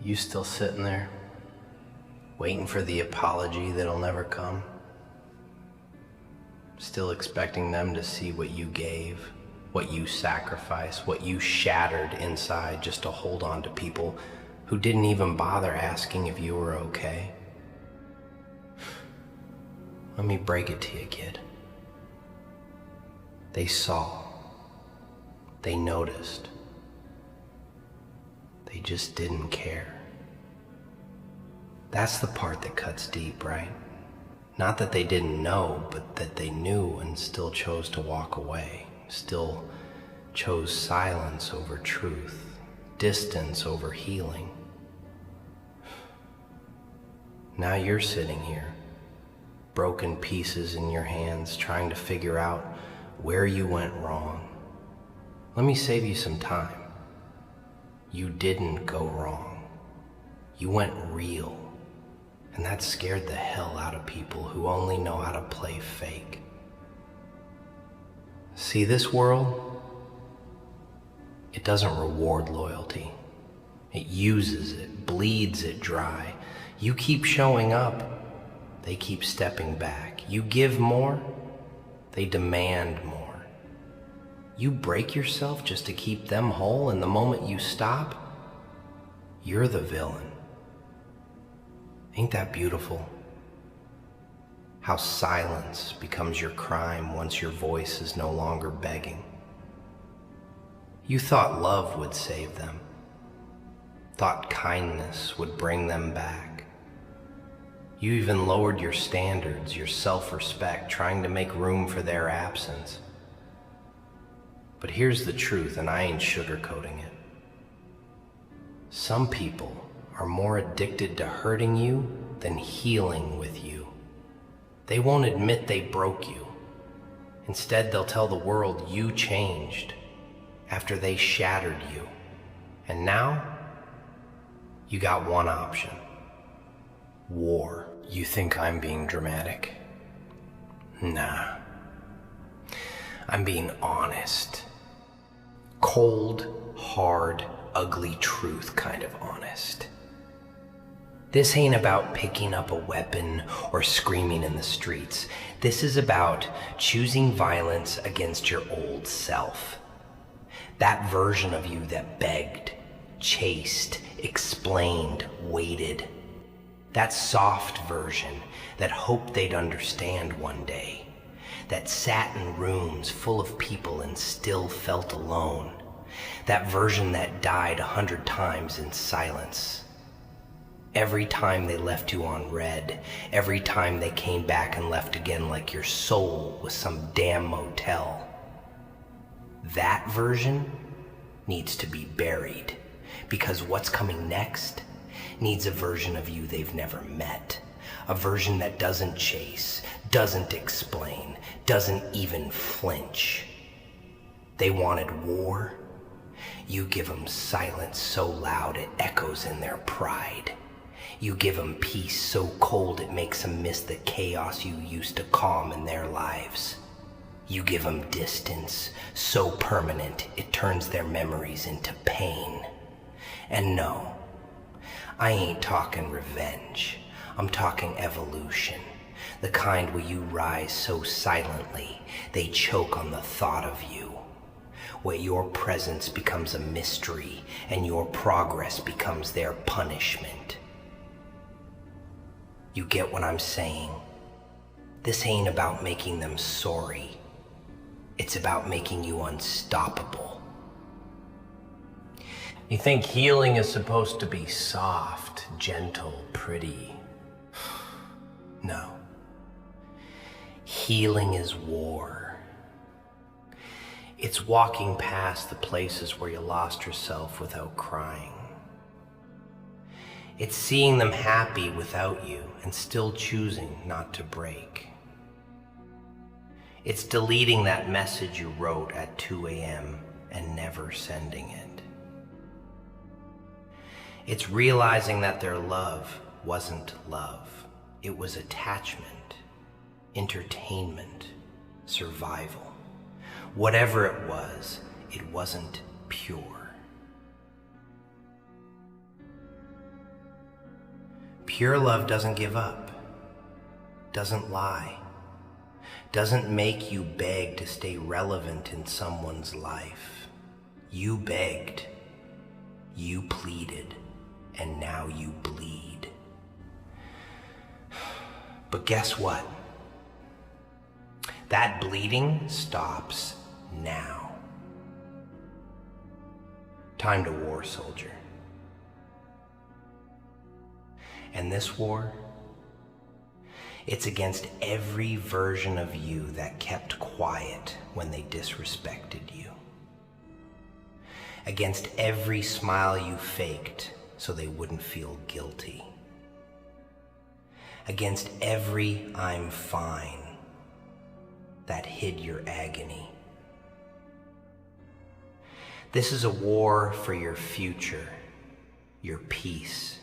You still sitting there, waiting for the apology that'll never come? Still expecting them to see what you gave, what you sacrificed, what you shattered inside just to hold on to people who didn't even bother asking if you were okay? Let me break it to you, kid. They saw. They noticed. They just didn't care. That's the part that cuts deep, right? Not that they didn't know, but that they knew and still chose to walk away, still chose silence over truth, distance over healing. Now you're sitting here, broken pieces in your hands, trying to figure out where you went wrong. Let me save you some time. You didn't go wrong. You went real. And that scared the hell out of people who only know how to play fake. See, this world, it doesn't reward loyalty. It uses it, bleeds it dry. You keep showing up, they keep stepping back. You give more, they demand more. You break yourself just to keep them whole, and the moment you stop, you're the villain. Ain't that beautiful? How silence becomes your crime once your voice is no longer begging. You thought love would save them, thought kindness would bring them back. You even lowered your standards, your self-respect, trying to make room for their absence. But here's the truth, and I ain't sugarcoating it. Some people are more addicted to hurting you than healing with you. They won't admit they broke you. Instead, they'll tell the world you changed after they shattered you. And now, you got one option: war. You think I'm being dramatic? Nah. I'm being honest. Cold, hard, ugly truth kind of honest. This ain't about picking up a weapon or screaming in the streets. This is about choosing violence against your old self. That version of you that begged, chased, explained, waited. That soft version that hoped they'd understand one day. That sat in rooms full of people and still felt alone. That version that died 100 times in silence. Every time they left you on red, every time they came back and left again like your soul was some damn motel. That version needs to be buried, because what's coming next needs a version of you they've never met. A version that doesn't chase, doesn't explain, doesn't even flinch. They wanted war. You give them silence so loud it echoes in their pride. You give them peace so cold it makes them miss the chaos you used to calm in their lives. You give them distance so permanent it turns their memories into pain. And no, I ain't talking revenge. I'm talking evolution. The kind where you rise so silently they choke on the thought of you. Where your presence becomes a mystery and your progress becomes their punishment. You get what I'm saying? This ain't about making them sorry. It's about making you unstoppable. You think healing is supposed to be soft, gentle, pretty. No. Healing is war. It's walking past the places where you lost yourself without crying. It's seeing them happy without you and still choosing not to break. It's deleting that message you wrote at 2 a.m. and never sending it. It's realizing that their love wasn't love. It was attachment, entertainment, survival. Whatever it wasn't pure. Pure love doesn't give up, doesn't lie, doesn't make you beg to stay relevant in someone's life. You begged, you pleaded, and now you bleed. But guess what? That bleeding stops now. Time to war, soldier. And this war, it's against every version of you that kept quiet when they disrespected you. Against every smile you faked so they wouldn't feel guilty. Against every "I'm fine" that hid your agony. This is a war for your future, your peace,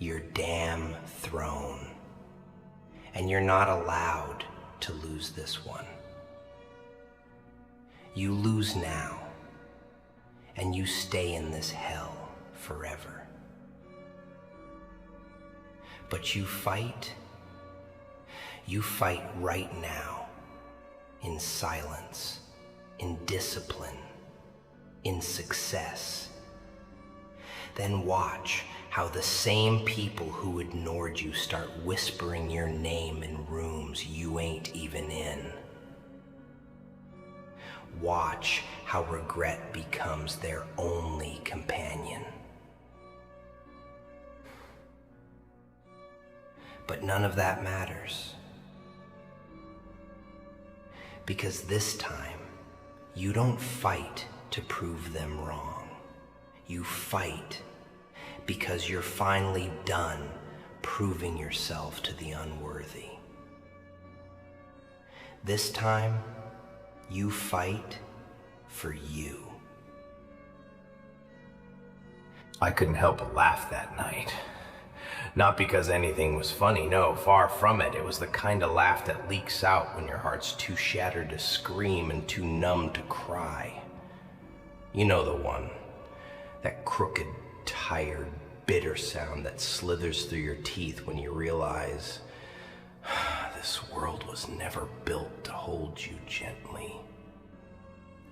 your damn throne. And you're not allowed to lose this one. You lose now, and you stay in this hell forever. But you fight right now, in silence, in discipline, in success. Then watch how the same people who ignored you start whispering your name in rooms you ain't even in. Watch how regret becomes their only companion. But none of that matters. Because this time, you don't fight to prove them wrong. You fight because you're finally done proving yourself to the unworthy. This time, you fight for you. I couldn't help but laugh that night. Not because anything was funny, no, far from it. It was the kind of laugh that leaks out when your heart's too shattered to scream and too numb to cry. You know the one. That crooked, tired, bitter sound that slithers through your teeth when you realize this world was never built to hold you gently.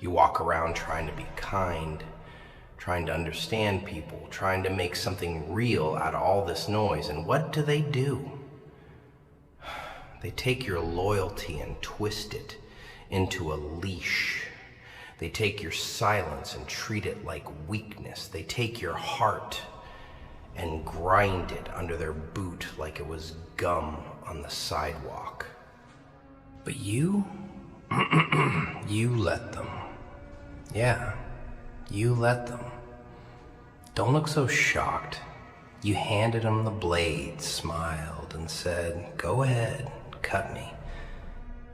You walk around trying to be kind, trying to understand people, trying to make something real out of all this noise, and what do? They take your loyalty and twist it into a leash. They take your silence and treat it like weakness. They take your heart and grind it under their boot like it was gum on the sidewalk. But you, you let them. Yeah, you let them. Don't look so shocked. You handed them the blade, smiled, and said, "Go ahead, cut me."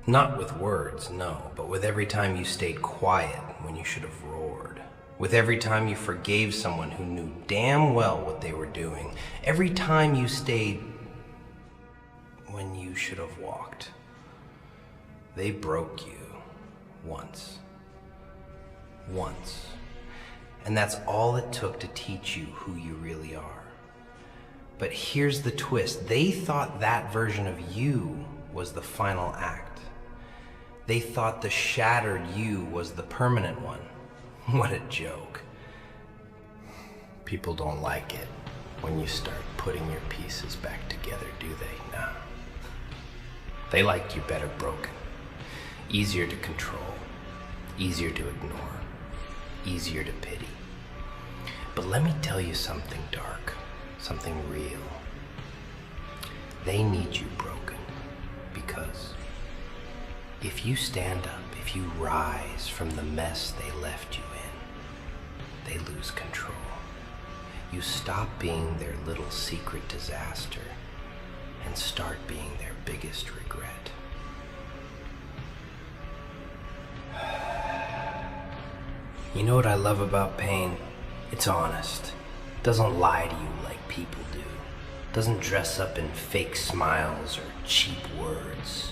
Not with words, no, but with every time you stayed quiet when you should have roared. With every time you forgave someone who knew damn well what they were doing. Every time you stayed when you should have walked. They broke you once. Once. And that's all it took to teach you who you really are. But here's the twist. They thought that version of you was the final act. They thought the shattered you was the permanent one. What a joke. People don't like it when you start putting your pieces back together, do they? No. They like you better broken. Easier to control. Easier to ignore. Easier to pity. But let me tell you something dark. Something real. They need you broken. Because if you stand up, if you rise from the mess they left you in, they lose control. You stop being their little secret disaster and start being their biggest regret. You know what I love about pain? It's honest. It doesn't lie to you like people do. It doesn't dress up in fake smiles or cheap words.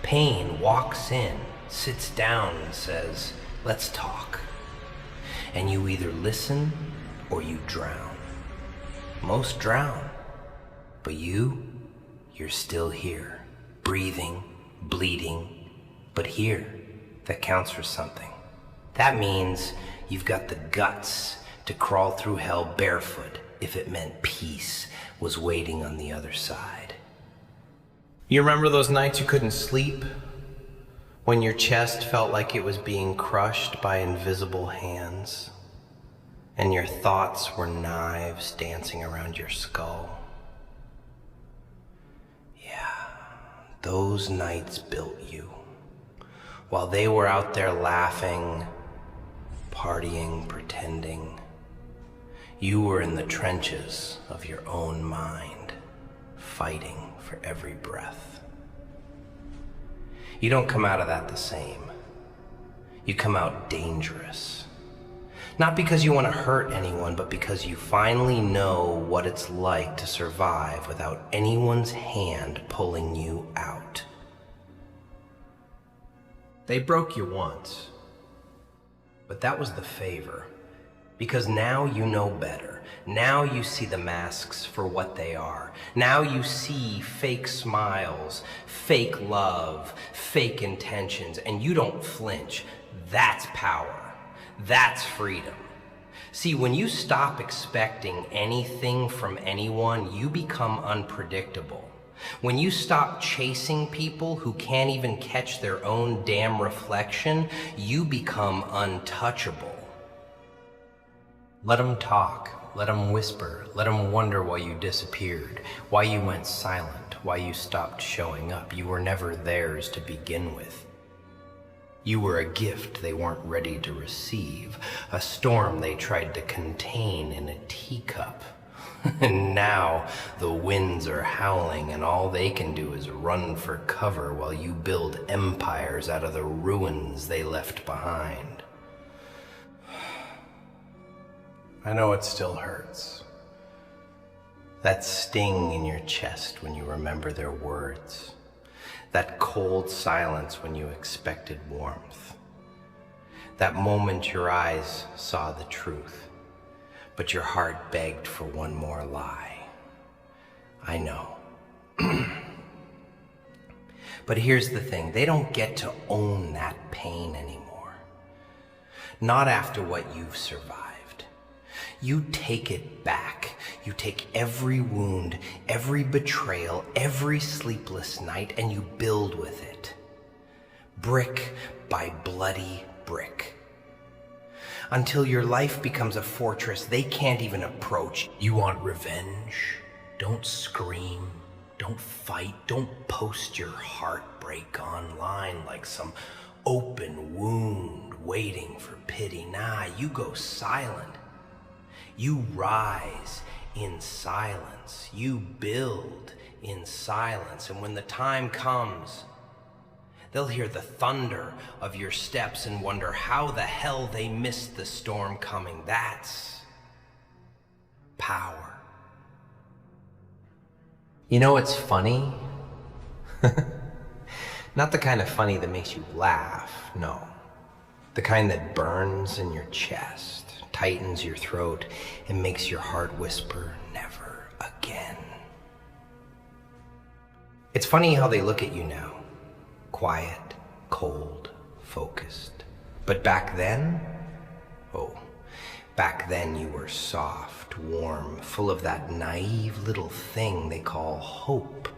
Pain walks in, sits down and says, "Let's talk." And you either listen or you drown. Most drown. But you're still here, breathing, bleeding, but here. That counts for something. That means you've got the guts to crawl through hell barefoot if it meant peace was waiting on the other side. You remember those nights you couldn't sleep? When your chest felt like it was being crushed by invisible hands, and your thoughts were knives dancing around your skull? Yeah, those nights built you. While they were out there laughing, partying, pretending, you were in the trenches of your own mind, fighting for every breath. You don't come out of that the same. You come out dangerous. Not because you want to hurt anyone, but because you finally know what it's like to survive without anyone's hand pulling you out. They broke you once, but that was the favor, because now you know better. Now you see the masks for what they are. Now you see fake smiles, fake love, fake intentions, and you don't flinch. That's power. That's freedom. See, when you stop expecting anything from anyone, you become unpredictable. When you stop chasing people who can't even catch their own damn reflection, you become untouchable. Let them talk, let them whisper, let them wonder why you disappeared, why you went silent, why you stopped showing up. You were never theirs to begin with. You were a gift they weren't ready to receive, a storm they tried to contain in a teacup. And now the winds are howling and all they can do is run for cover while you build empires out of the ruins they left behind. I know it still hurts. That sting in your chest when you remember their words. That cold silence when you expected warmth. That moment your eyes saw the truth, but your heart begged for one more lie. I know. But here's the thing, they don't get to own that pain anymore. Not after what you've survived. You take it back. You take every wound, every betrayal, every sleepless night, and you build with it. Brick by bloody brick. Until your life becomes a fortress they can't even approach. You want revenge? Don't scream. Don't fight. Don't post your heartbreak online like some open wound waiting for pity. Nah, you go silent. You rise in silence. You build in silence. And when the time comes, they'll hear the thunder of your steps and wonder how the hell they missed the storm coming. That's power. You know what's funny? Not the kind of funny that makes you laugh, no. The kind that burns in your chest, tightens your throat, and makes your heart whisper, never again. It's funny how they look at you now. Quiet, cold, focused. But back then, back then you were soft, warm, full of that naive little thing they call hope.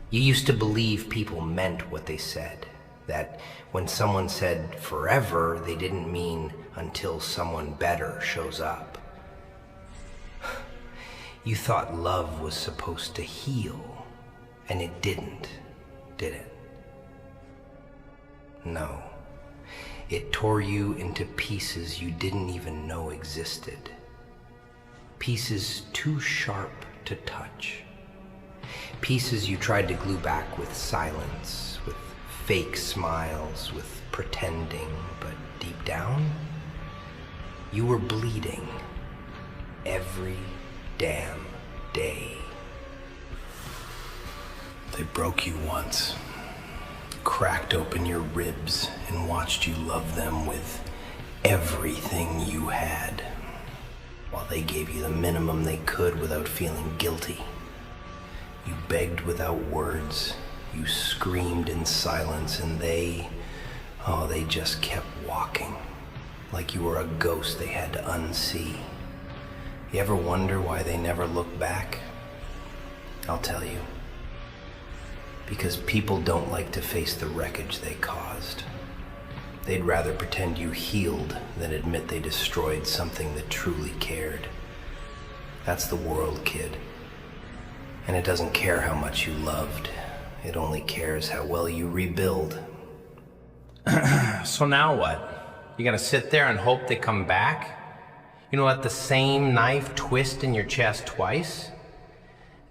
You used to believe people meant what they said, that when someone said forever, they didn't mean until someone better shows up. You thought love was supposed to heal, and it didn't, did it? No. It tore you into pieces you didn't even know existed. Pieces too sharp to touch. Pieces you tried to glue back with silence, with fake smiles, with pretending, but deep down, you were bleeding every damn day. They broke you once. Cracked open your ribs and watched you love them with everything you had, while they gave you the minimum they could without feeling guilty. begged without words. You screamed in silence, and they just kept walking, like you were a ghost they had to unsee. You ever wonder why they never look back? I'll tell you. Because people don't like to face the wreckage they caused. They'd rather pretend you healed than admit they destroyed something that truly cared. That's the world, kid. And it doesn't care how much you loved. It only cares how well you rebuild. So now what? You gonna sit there and hope they come back? You know, let the same knife twist in your chest twice?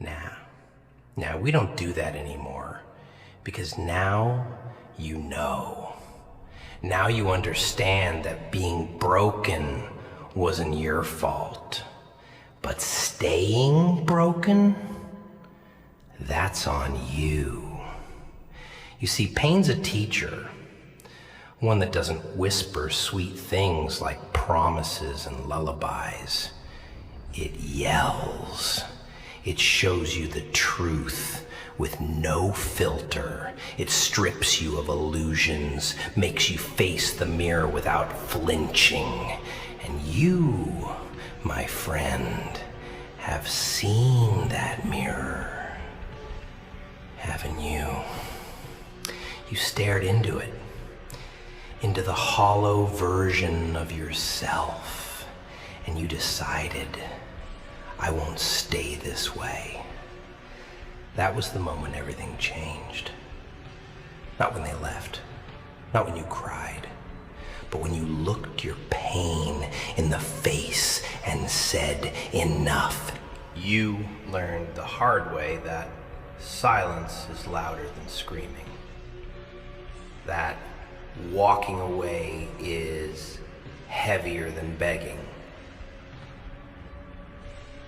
Nah, we don't do that anymore. Because now you know. Now you understand that being broken wasn't your fault. But staying broken? That's on you. You see, pain's a teacher. One that doesn't whisper sweet things like promises and lullabies. It yells. It shows you the truth with no filter. It strips you of illusions, makes you face the mirror without flinching. And you, my friend, have seen that mirror, haven't you? You stared into it, into the hollow version of yourself, and you decided, I won't stay this way. That was the moment everything changed. Not when they left, not when you cried, but when you looked your pain in the face and said, enough. You learned the hard way that silence is louder than screaming. That walking away is heavier than begging.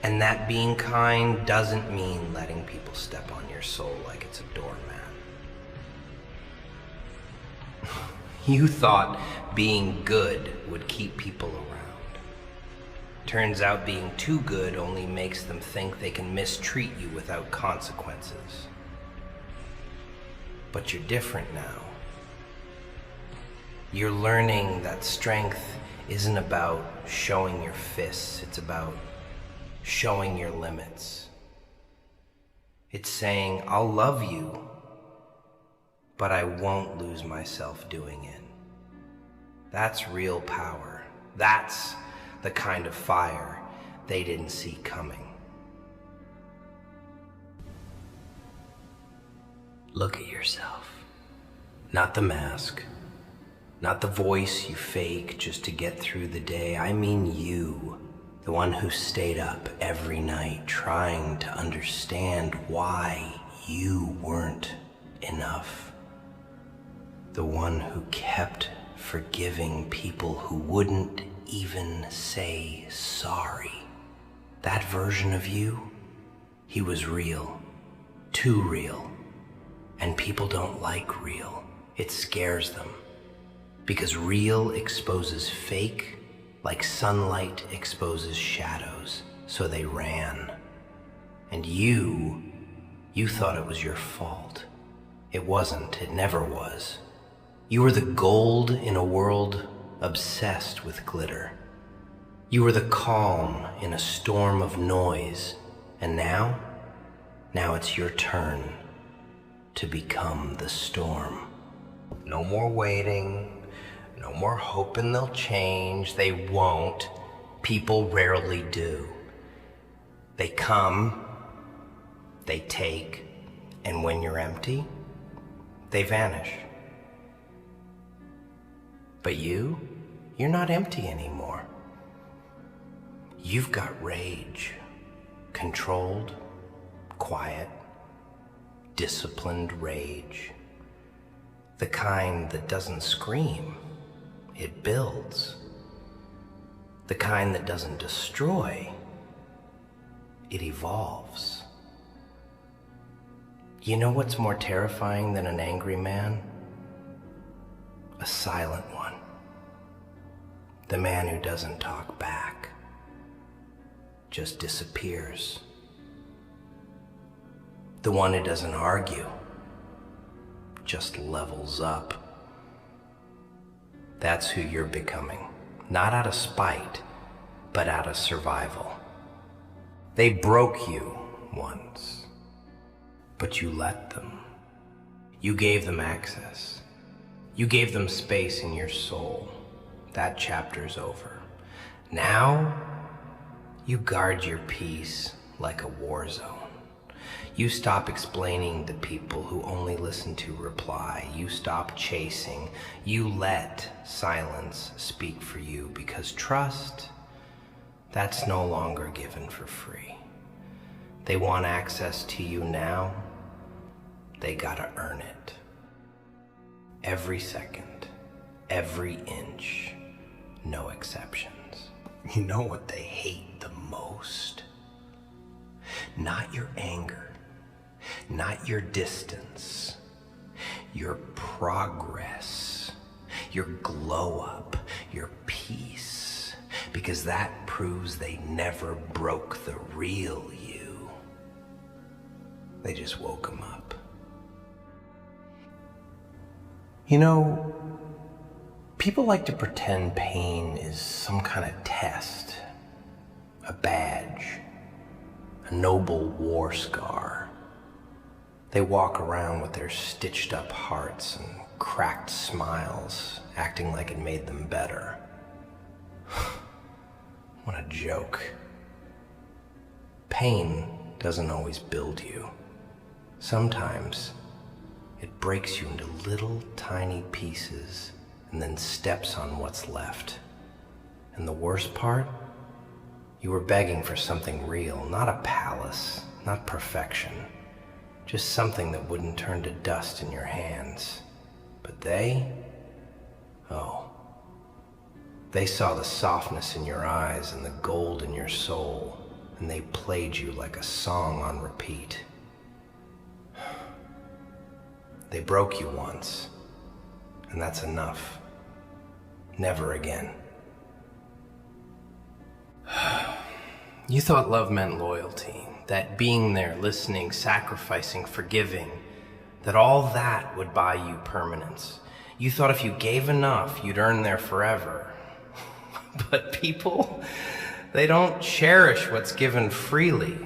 And that being kind doesn't mean letting people step on your soul like it's a doormat. You thought being good would keep people around. Turns out being too good only makes them think they can mistreat you without consequences. But you're different now. You're learning that strength isn't about showing your fists, it's about showing your limits. It's saying, I'll love you, but I won't lose myself doing it. That's real power. That's the kind of fire they didn't see coming. Look at yourself. Not the mask. Not the voice you fake just to get through the day. I mean you. The one who stayed up every night trying to understand why you weren't enough. The one who kept forgiving people who wouldn't even say sorry. That version of you, he was real. Too real. And people don't like real. It scares them. Because real exposes fake like sunlight exposes shadows, so they ran. And you thought it was your fault. It wasn't, it never was. You were the gold in a world obsessed with glitter. You were the calm in a storm of noise. And now it's your turn to become the storm. No more waiting. No more hoping they'll change. They won't. People rarely do. They come, they take, and when you're empty, they vanish. But you're not empty anymore. You've got rage. Controlled, quiet, disciplined rage. The kind that doesn't scream. It builds. The kind that doesn't destroy, it evolves. You know what's more terrifying than an angry man? A silent one. The man who doesn't talk back, just disappears. The one who doesn't argue, just levels up. That's who you're becoming, not out of spite, but out of survival. They broke you once, but you let them. You gave them access. You gave them space in your soul. That chapter's over. Now, you guard your peace like a war zone. You stop explaining to people who only listen to reply. You stop chasing. You let silence speak for you, because trust, that's no longer given for free. They want access to you now. They gotta earn it. Every second, every inch, no exceptions. You know what they hate the most? Not your anger, not your distance, your progress, your glow up, your peace, because that proves they never broke the real you. They just woke them up. You know, people like to pretend pain is some kind of test, a badge, a noble war scar. They walk around with their stitched up hearts and cracked smiles, acting like it made them better. What a joke. Pain doesn't always build you. Sometimes it breaks you into little tiny pieces and then steps on what's left. And the worst part? You were begging for something real, not a palace, not perfection, just something that wouldn't turn to dust in your hands. But they saw the softness in your eyes and the gold in your soul, and they played you like a song on repeat. They broke you once, and that's enough. Never again. You thought love meant loyalty, that being there, listening, sacrificing, forgiving, that all that would buy you permanence. You thought if you gave enough, you'd earn there forever. But people, they don't cherish what's given freely.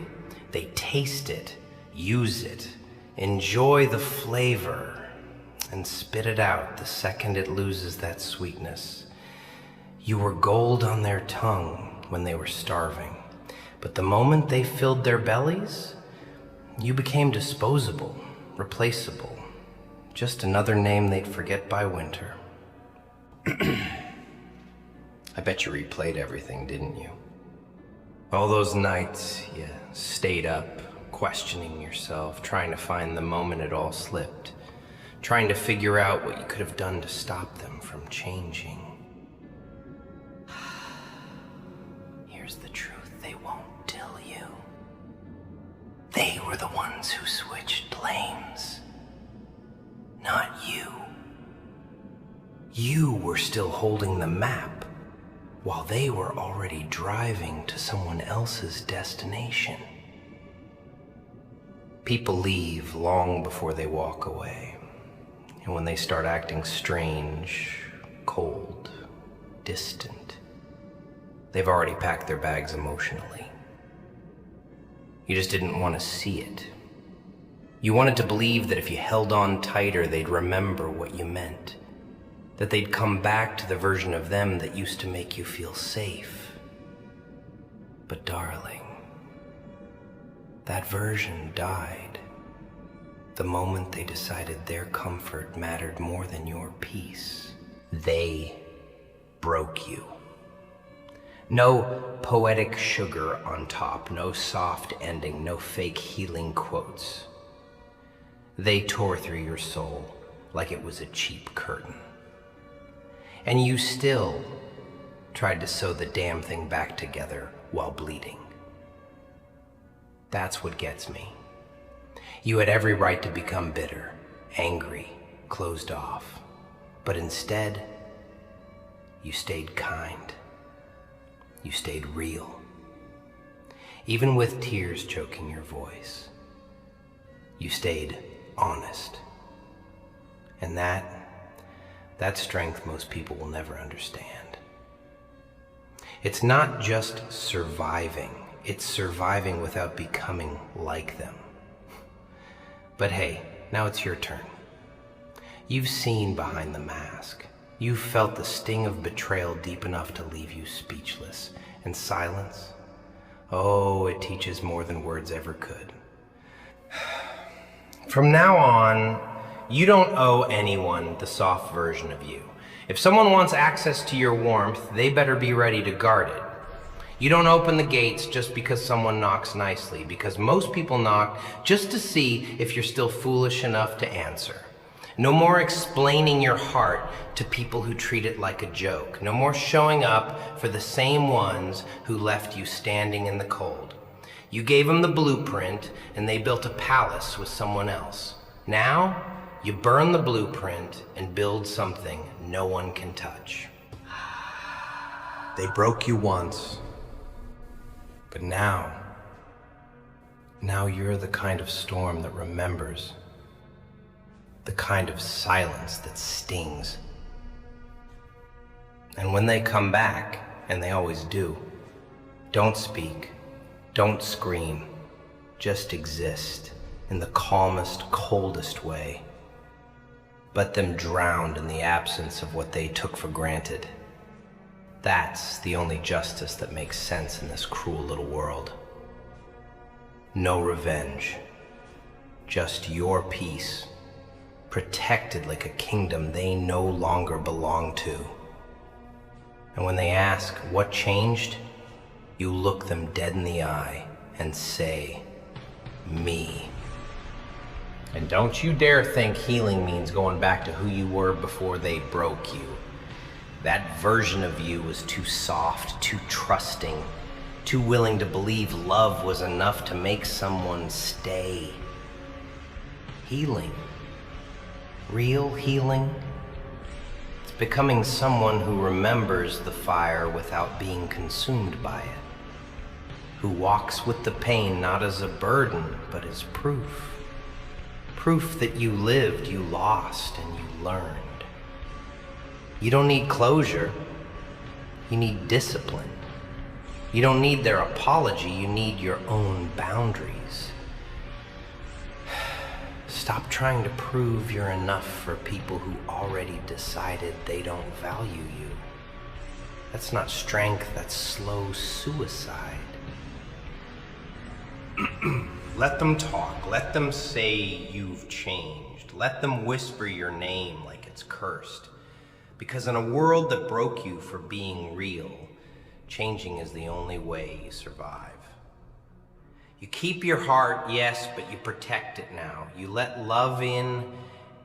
They taste it, use it, enjoy the flavor, and spit it out the second it loses that sweetness. You were gold on their tongue when they were starving, but the moment they filled their bellies, you became disposable, replaceable, just another name they'd forget by winter. I bet you replayed everything, didn't you? All those nights you stayed up, questioning yourself, trying to find the moment it all slipped, trying to figure out what you could have done to stop them from changing. Here's the truth they won't tell you. They were the ones who switched lanes, not you. You were still holding the map, while they were already driving to someone else's destination. People leave long before they walk away. And when they start acting strange, cold, distant, they've already packed their bags emotionally. You just didn't want to see it. You wanted to believe that if you held on tighter, they'd remember what you meant. That they'd come back to the version of them that used to make you feel safe. But darling, that version died the moment they decided their comfort mattered more than your peace. They broke you. No poetic sugar on top, no soft ending, no fake healing quotes. They tore through your soul like it was a cheap curtain. And you still tried to sew the damn thing back together while bleeding. That's what gets me. You had every right to become bitter, angry, closed off. But instead, you stayed kind. You stayed real. Even with tears choking your voice. You stayed honest. And that strength most people will never understand. It's not just surviving, it's surviving without becoming like them. But hey, now it's your turn. You've seen behind the mask. You've felt the sting of betrayal deep enough to leave you speechless. And silence? Oh, it teaches more than words ever could. From now on, you don't owe anyone the soft version of you. If someone wants access to your warmth, they better be ready to guard it. You don't open the gates just because someone knocks nicely, because most people knock just to see if you're still foolish enough to answer. No more explaining your heart to people who treat it like a joke. No more showing up for the same ones who left you standing in the cold. You gave them the blueprint and they built a palace with someone else. Now, you burn the blueprint and build something no one can touch. They broke you once, but now you're the kind of storm that remembers. The kind of silence that stings. And when they come back, and they always do, don't speak, don't scream, just exist in the calmest, coldest way. Let them drown in the absence of what they took for granted. That's the only justice that makes sense in this cruel little world. No revenge, just your peace, protected like a kingdom they no longer belong to. And when they ask what changed, you look them dead in the eye and say, me. And don't you dare think healing means going back to who you were before they broke you. That version of you was too soft, too trusting, too willing to believe love was enough to make someone stay. Healing, real healing, it's becoming someone who remembers the fire without being consumed by it, who walks with the pain not as a burden, but as proof. Proof that you lived, you lost, and you learned. You don't need closure, you need discipline. You don't need their apology, you need your own boundaries. Stop trying to prove you're enough for people who already decided they don't value you. That's not strength, that's slow suicide. Let them talk, let them say you've changed. Let them whisper your name like it's cursed. Because in a world that broke you for being real, changing is the only way you survive. You keep your heart, yes, but you protect it now. You let love in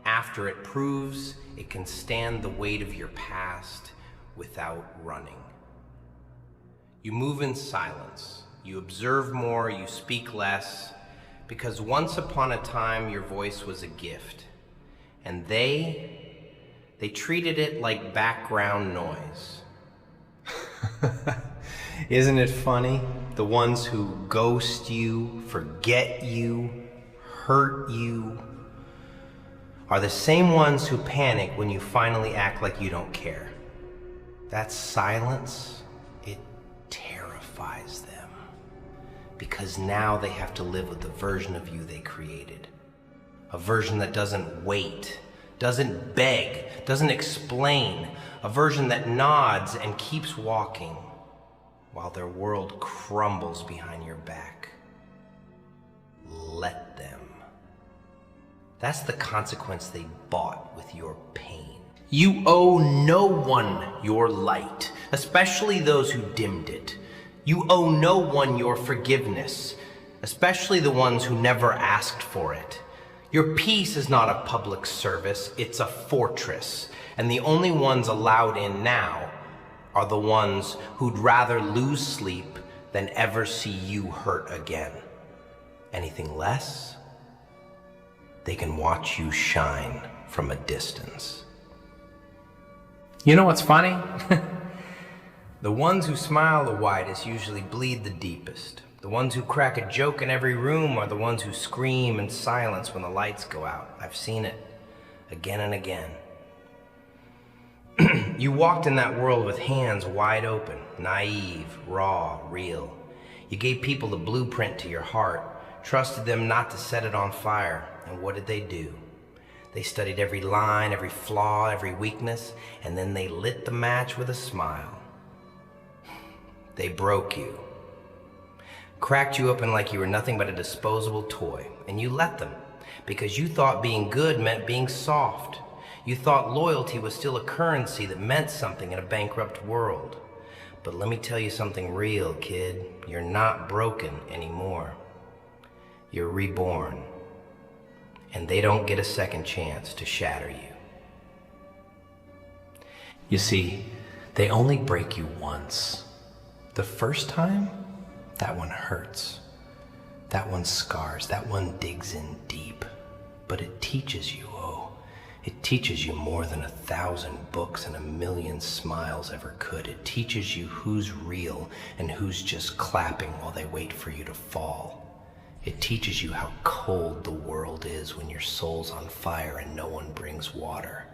after it proves it can stand the weight of your past without running. You move in silence. You observe more, you speak less, because once upon a time your voice was a gift, and they treated it like background noise. Isn't it funny? The ones who ghost you, forget you, hurt you, are the same ones who panic when you finally act like you don't care. That silence, it terrifies them. Because now they have to live with the version of you they created. A version that doesn't wait, doesn't beg, doesn't explain. A version that nods and keeps walking while their world crumbles behind your back. Let them. That's the consequence they bought with your pain. You owe no one your light, especially those who dimmed it. You owe no one your forgiveness, especially the ones who never asked for it. Your peace is not a public service, it's a fortress, and the only ones allowed in now are the ones who'd rather lose sleep than ever see you hurt again. Anything less, they can watch you shine from a distance. You know what's funny? The ones who smile the widest usually bleed the deepest. The ones who crack a joke in every room are the ones who scream in silence when the lights go out. I've seen it again and again. You walked in that world with hands wide open, naive, raw, real. You gave people the blueprint to your heart, trusted them not to set it on fire. And what did they do? They studied every line, every flaw, every weakness, and then they lit the match with a smile. They broke you. Cracked you open like you were nothing but a disposable toy, and you let them, because you thought being good meant being soft. You thought loyalty was still a currency that meant something in a bankrupt world. But let me tell you something real, kid. You're not broken anymore. You're reborn. And they don't get a second chance to shatter you. You see, they only break you once. The first time, that one hurts. That one scars. That one digs in deep. But it teaches you, it teaches you more than 1,000 books and 1,000,000 smiles ever could. It teaches you who's real and who's just clapping while they wait for you to fall. It teaches you how cold the world is when your soul's on fire and no one brings water.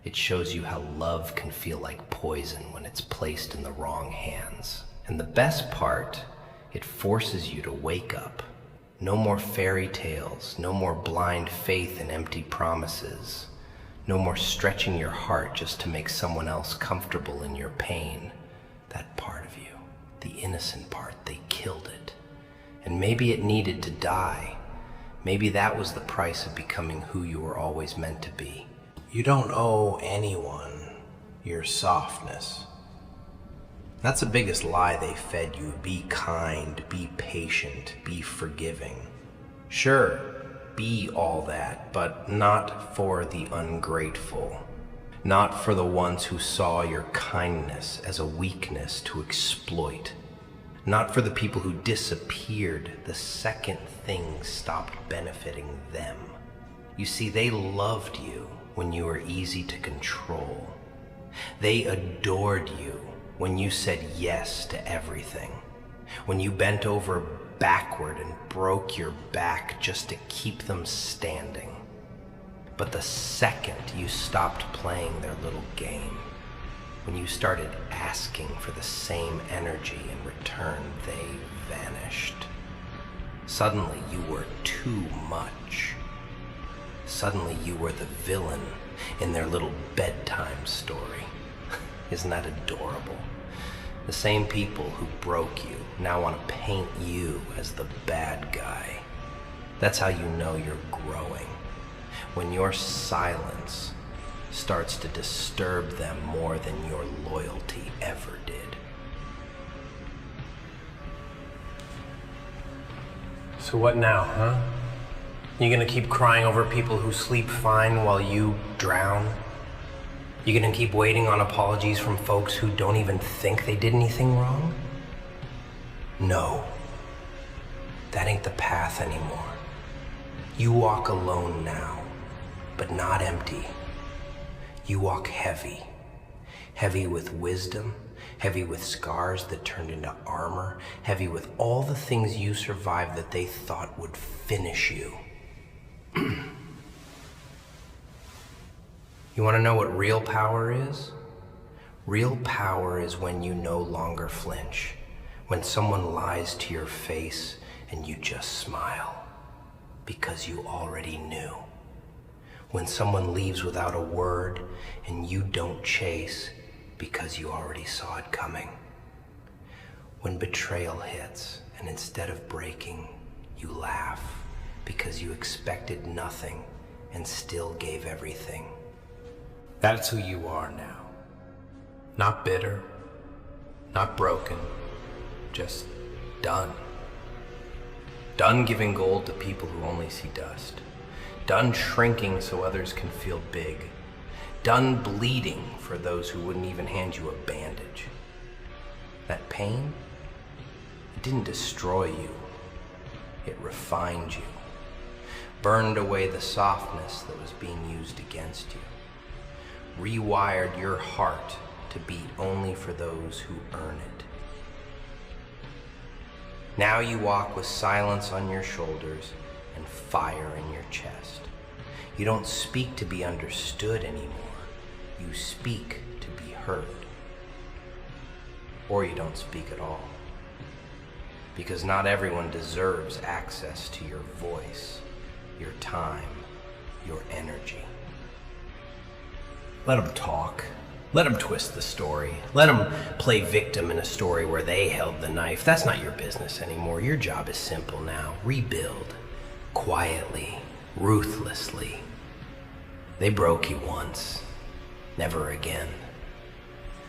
It shows you how love can feel like poison when it's placed in the wrong hands. And the best part, it forces you to wake up. No more fairy tales, no more blind faith and empty promises. No more stretching your heart just to make someone else comfortable in your pain. That part of you, the innocent part, they killed it. And maybe it needed to die. Maybe that was the price of becoming who you were always meant to be. You don't owe anyone your softness. That's the biggest lie they fed you. Be kind, be patient, be forgiving. Sure, be all that, but not for the ungrateful. Not for the ones who saw your kindness as a weakness to exploit. Not for the people who disappeared the second things stopped benefiting them. You see, they loved you when you were easy to control. They adored you when you said yes to everything. When you bent over backward and broke your back just to keep them standing. But the second you stopped playing their little game, when you started asking for the same energy in return, they vanished. Suddenly you were too much. Suddenly you were the villain in their little bedtime story. Isn't that adorable? The same people who broke you now want to paint you as the bad guy. That's how you know you're growing. When your silence starts to disturb them more than your loyalty ever did. So what now, huh? You gonna keep crying over people who sleep fine while you drown? You gonna keep waiting on apologies from folks who don't even think they did anything wrong? No. That ain't the path anymore. You walk alone now, but not empty. You walk heavy. Heavy with wisdom, heavy with scars that turned into armor, heavy with all the things you survived that they thought would finish you. You want to know what real power is? Real power is when you no longer flinch, when someone lies to your face and you just smile, because you already knew. When someone leaves without a word and you don't chase because you already saw it coming. When betrayal hits and instead of breaking, you laugh because you expected nothing and still gave everything. That's who you are now. Not bitter, not broken, just done. Done giving gold to people who only see dust. Done shrinking so others can feel big. Done bleeding for those who wouldn't even hand you a bandage. That pain, it didn't destroy you. It refined you. Burned away the softness that was being used against you. Rewired your heart to beat only for those who earn it. Now you walk with silence on your shoulders and fire in your chest. You don't speak to be understood anymore. You speak to be heard. Or you don't speak at all. Because not everyone deserves access to your voice, your time, your energy. Let them talk. Let them twist the story. Let them play victim in a story where they held the knife. That's not your business anymore. Your job is simple now. Rebuild. Quietly. Ruthlessly. They broke you once. Never again.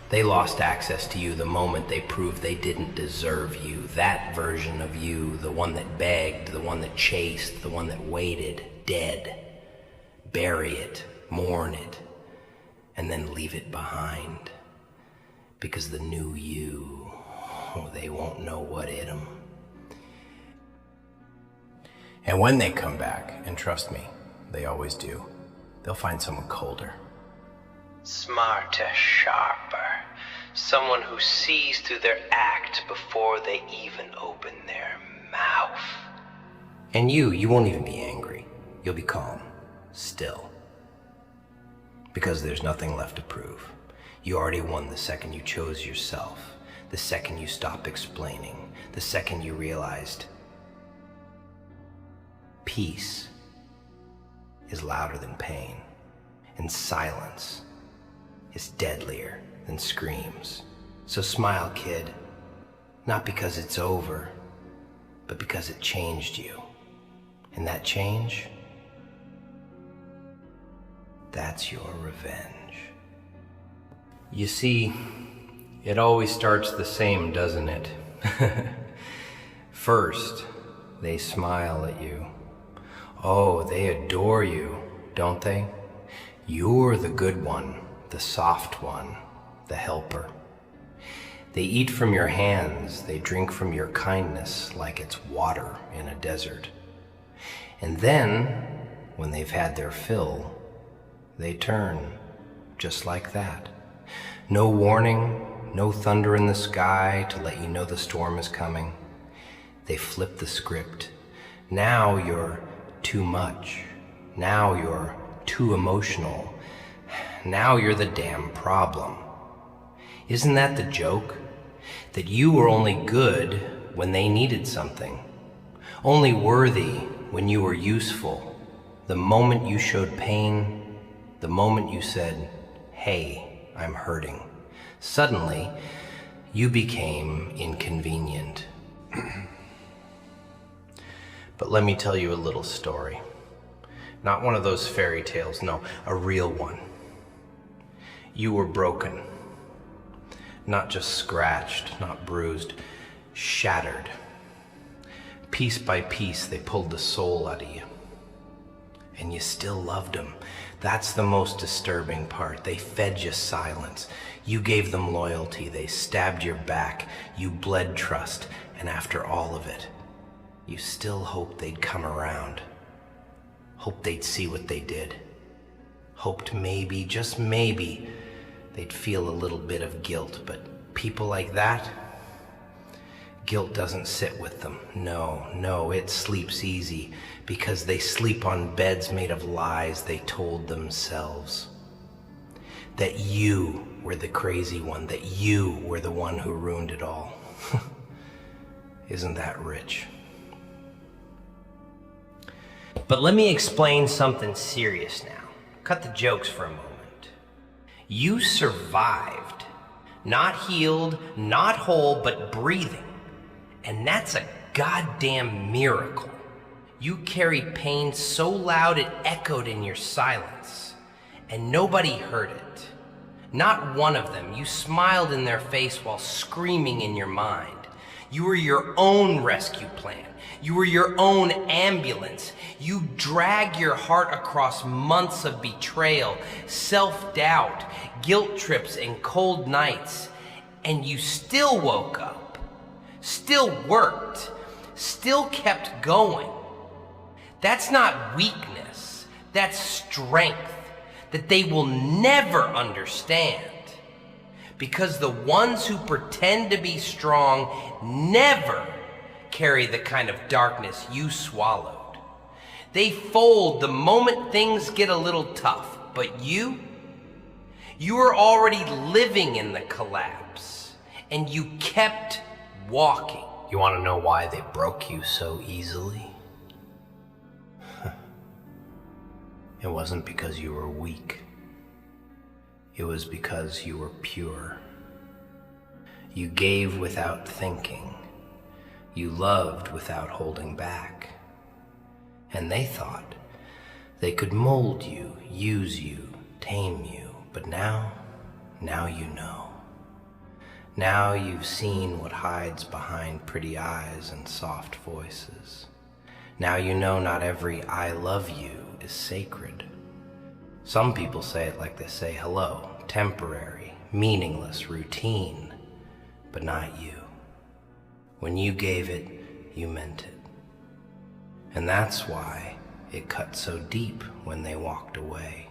They lost access to you the moment they proved they didn't deserve you. That version of you, the one that begged, the one that chased, the one that waited, dead. Bury it. Mourn it. And then leave it behind. Because the new you, they won't know what hit them. And when they come back, and trust me, they always do, they'll find someone colder. Smarter, sharper. Someone who sees through their act before they even open their mouth. And you won't even be angry. You'll be calm, still. Because there's nothing left to prove. You already won the second you chose yourself, the second you stopped explaining, the second you realized peace is louder than pain, and silence is deadlier than screams. So smile, kid, not because it's over, but because it changed you. And that change, that's your revenge. You see, it always starts the same, doesn't it? First, they smile at you. Oh, they adore you, don't they? You're the good one, the soft one, the helper. They eat from your hands, they drink from your kindness like it's water in a desert. And then, when they've had their fill, they turn, just like that. No warning, no thunder in the sky to let you know the storm is coming. They flip the script. Now you're too much. Now you're too emotional. Now you're the damn problem. Isn't that the joke? That you were only good when they needed something. Only worthy when you were useful. The moment you showed pain, the moment you said, hey, I'm hurting, suddenly you became inconvenient. But let me tell you a little story. Not one of those fairy tales, no, a real one. You were broken. Not just scratched, not bruised, shattered. Piece by piece, they pulled the soul out of you. And you still loved them. That's the most disturbing part. They fed you silence. You gave them loyalty. They stabbed your back. You bled trust. And after all of it, you still hoped they'd come around. Hoped they'd see what they did. Hoped maybe, just maybe, they'd feel a little bit of guilt. But people like that, guilt doesn't sit with them. No, it sleeps easy because they sleep on beds made of lies they told themselves. That you were the crazy one, that you were the one who ruined it all. Isn't that rich? But let me explain something serious now. Cut the jokes for a moment. You survived. Not healed, not whole, but breathing. And that's a goddamn miracle. You carried pain so loud it echoed in your silence. And nobody heard it. Not one of them. You smiled in their face while screaming in your mind. You were your own rescue plan. You were your own ambulance. You dragged your heart across months of betrayal, self-doubt, guilt trips, and cold nights. And you still woke up, still worked, still kept going. That's not weakness, that's strength that they will never understand. Because the ones who pretend to be strong never carry the kind of darkness you swallowed. They fold the moment things get a little tough, but you are already living in the collapse, and you kept walking. You want to know why they broke you so easily? It wasn't because you were weak. It was because you were pure. You gave without thinking. You loved without holding back. And they thought they could mold you, use you, tame you. But now you know. Now you've seen what hides behind pretty eyes and soft voices. Now you know not every I love you is sacred. Some people say it like they say hello, temporary, meaningless, routine, but not you. When you gave it, you meant it. And that's why it cut so deep when they walked away,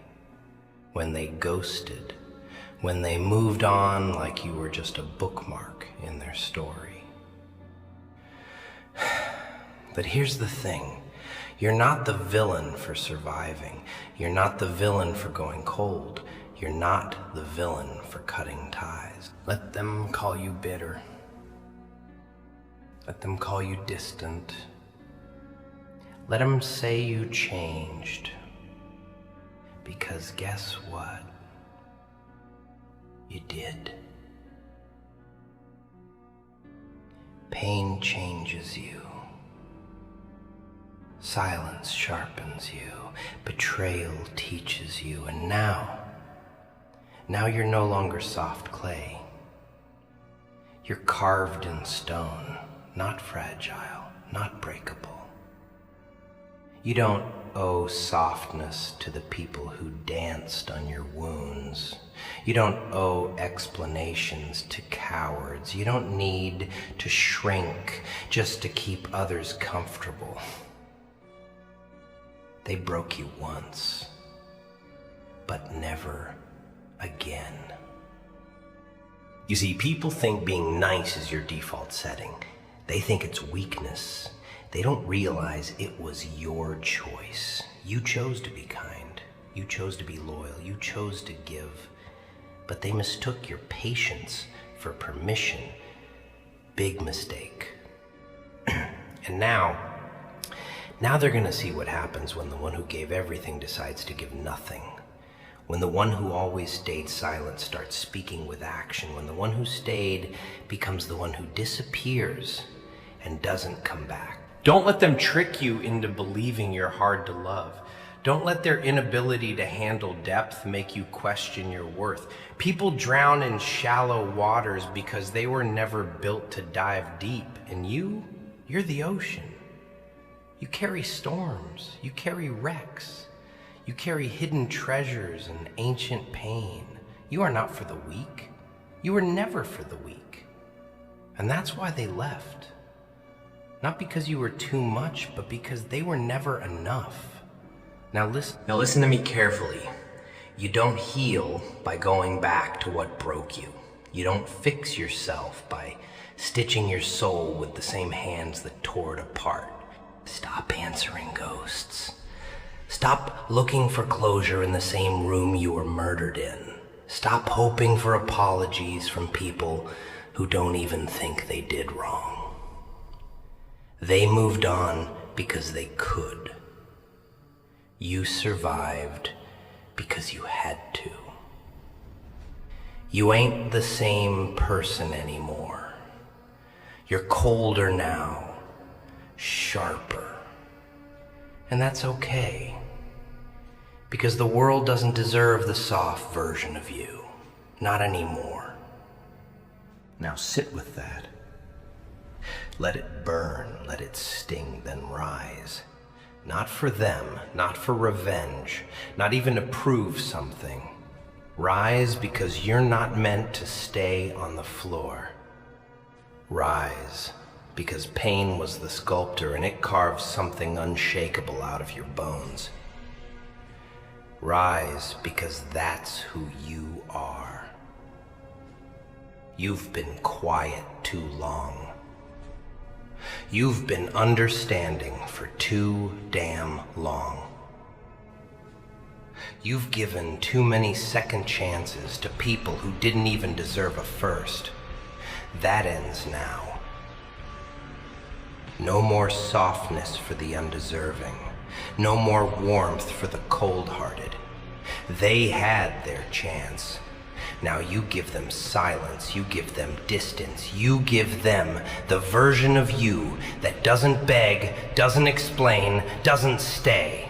when they ghosted, when they moved on like you were just a bookmark in their story. But here's the thing. You're not the villain for surviving. You're not the villain for going cold. You're not the villain for cutting ties. Let them call you bitter. Let them call you distant. Let them say you changed. Because guess what? You did. Pain changes you. Silence sharpens you. Betrayal teaches you. And now you're no longer soft clay. You're carved in stone, not fragile, not breakable. You don't owe softness to the people who danced on your wounds. You don't owe explanations to cowards. You don't need to shrink just to keep others comfortable. They broke you once, but never again. You see, people think being nice is your default setting. They think it's weakness. They don't realize it was your choice. You chose to be kind. You chose to be loyal. You chose to give. But they mistook your patience for permission. Big mistake. And now they're gonna see what happens when the one who gave everything decides to give nothing. When the one who always stayed silent starts speaking with action. When the one who stayed becomes the one who disappears and doesn't come back. Don't let them trick you into believing you're hard to love. Don't let their inability to handle depth make you question your worth. People drown in shallow waters because they were never built to dive deep. And you're the ocean. You carry storms. You carry wrecks. You carry hidden treasures and ancient pain. You are not for the weak. You were never for the weak. And that's why they left. Not because you were too much, but because they were never enough. Now listen to me carefully. You don't heal by going back to what broke you. You don't fix yourself by stitching your soul with the same hands that tore it apart. Stop answering ghosts. Stop looking for closure in the same room you were murdered in. Stop hoping for apologies from people who don't even think they did wrong. They moved on because they could. You survived because you had to. You ain't the same person anymore. You're colder now, sharper. And that's okay. Because the world doesn't deserve the soft version of you. Not anymore. Now sit with that. Let it burn, let it sting, then rise. Not for them, not for revenge, not even to prove something. Rise because you're not meant to stay on the floor. Rise because pain was the sculptor and it carved something unshakable out of your bones. Rise because that's who you are. You've been quiet too long. You've been understanding for too damn long. You've given too many second chances to people who didn't even deserve a first. That ends now. No more softness for the undeserving. No more warmth for the cold-hearted. They had their chance. Now you give them silence, you give them distance, you give them the version of you that doesn't beg, doesn't explain, doesn't stay.